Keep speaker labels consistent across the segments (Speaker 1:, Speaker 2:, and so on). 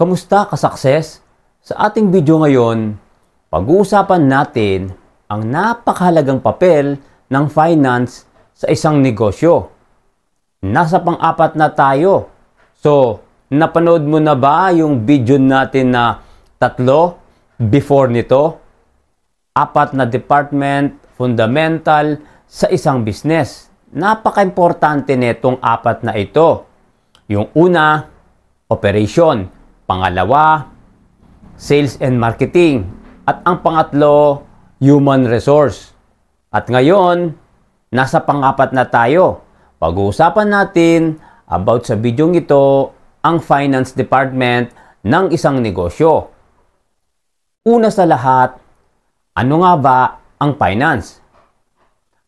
Speaker 1: Kamusta ka-success? Sa ating video ngayon, pag-uusapan natin ang napakahalagang papel ng finance sa isang negosyo. Nasa pang-apat na tayo. So, napanood mo na ba yung video natin na 3 before nito? 4 na department, fundamental sa isang business. Napaka-importante nitong 4 na ito. Yung una, operation. Pangalawa, sales and marketing. At ang pangatlo, human resource. At ngayon, nasa pang-4 na tayo. Pag-uusapan natin about sa bidyong ito ang finance department ng isang negosyo. Una sa lahat, ano nga ba ang finance?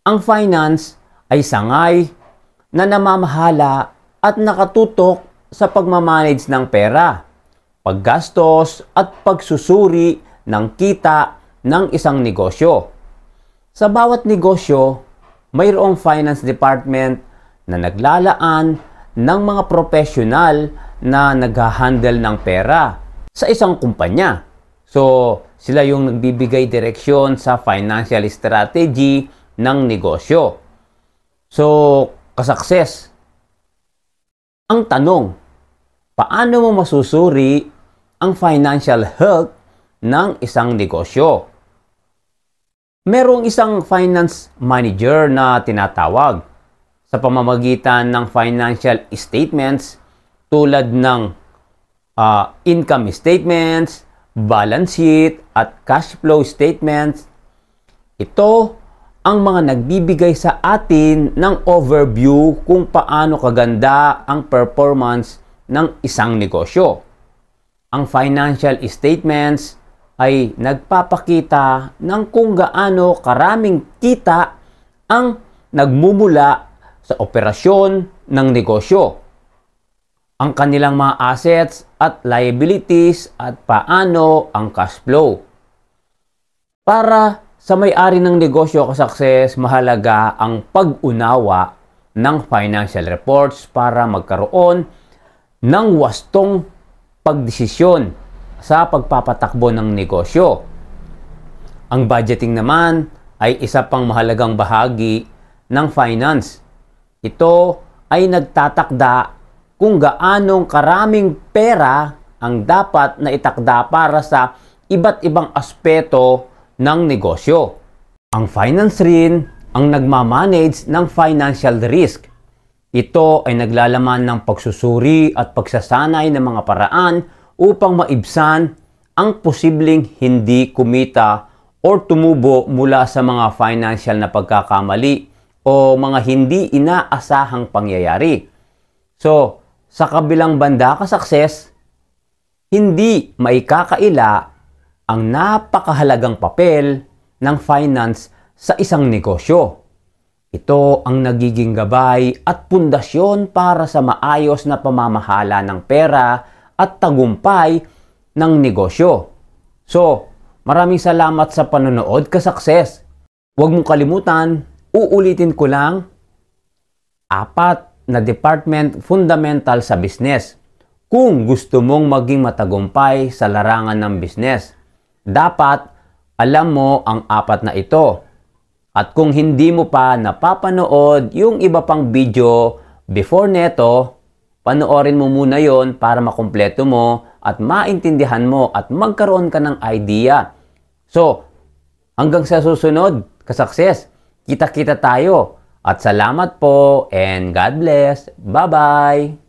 Speaker 1: Ang finance ay sangay na namamahala at nakatutok sa pagmamanage ng pera, paggastos at pagsusuri ng kita ng isang negosyo. Sa bawat negosyo, mayroong finance department na naglalaan ng mga profesional na nag-handle ng pera sa isang kumpanya. So, sila yung nagbibigay direksyon sa financial strategy ng negosyo. So, ka-success. Ang tanong, paano mo masusuri ang financial health ng isang negosyo? Merong isang finance manager na tinatawag sa pamamagitan ng financial statements tulad ng income statements, balance sheet, at cash flow statements. Ito ang mga nagbibigay sa atin ng overview kung paano kaganda ang performance ng isang negosyo. Ang financial statements ay nagpapakita ng kung gaano karaming kita ang nagmumula sa operasyon ng negosyo, ang kanilang mga assets at liabilities at paano ang cash flow. Para sa may-ari ng negosyo ka-success, mahalaga ang pag-unawa ng financial reports para magkaroon ng wastong pagdesisyon sa pagpapatakbo ng negosyo. Ang budgeting naman ay isa pang mahalagang bahagi ng finance. Ito ay nagtatakda kung gaanong karaming pera ang dapat na itakda para sa iba't ibang aspeto ng negosyo. Ang finance rin ang nagmamanage ng financial risk. Ito ay naglalaman ng pagsusuri at pagsasanay ng mga paraan upang maibsan ang posibleng hindi kumita o tumubo mula sa mga financial na pagkakamali o mga hindi inaasahang pangyayari. So, sa kabilang banda ka-success, hindi maikakaila ang napakahalagang papel ng finance sa isang negosyo. Ito ang nagiging gabay at pundasyon para sa maayos na pamamahala ng pera at tagumpay ng negosyo. So, maraming salamat sa panonood ka-success. Huwag mong kalimutan, uulitin ko lang, 4 na department fundamental sa business. Kung gusto mong maging matagumpay sa larangan ng business, dapat alam mo ang 4 na ito. At kung hindi mo pa napapanood yung iba pang video before neto, panoorin mo muna yon para makumpleto mo at maintindihan mo at magkaroon ka ng idea. So, hanggang sa susunod, ka-success, kita-kita tayo. At salamat po and God bless. Bye-bye!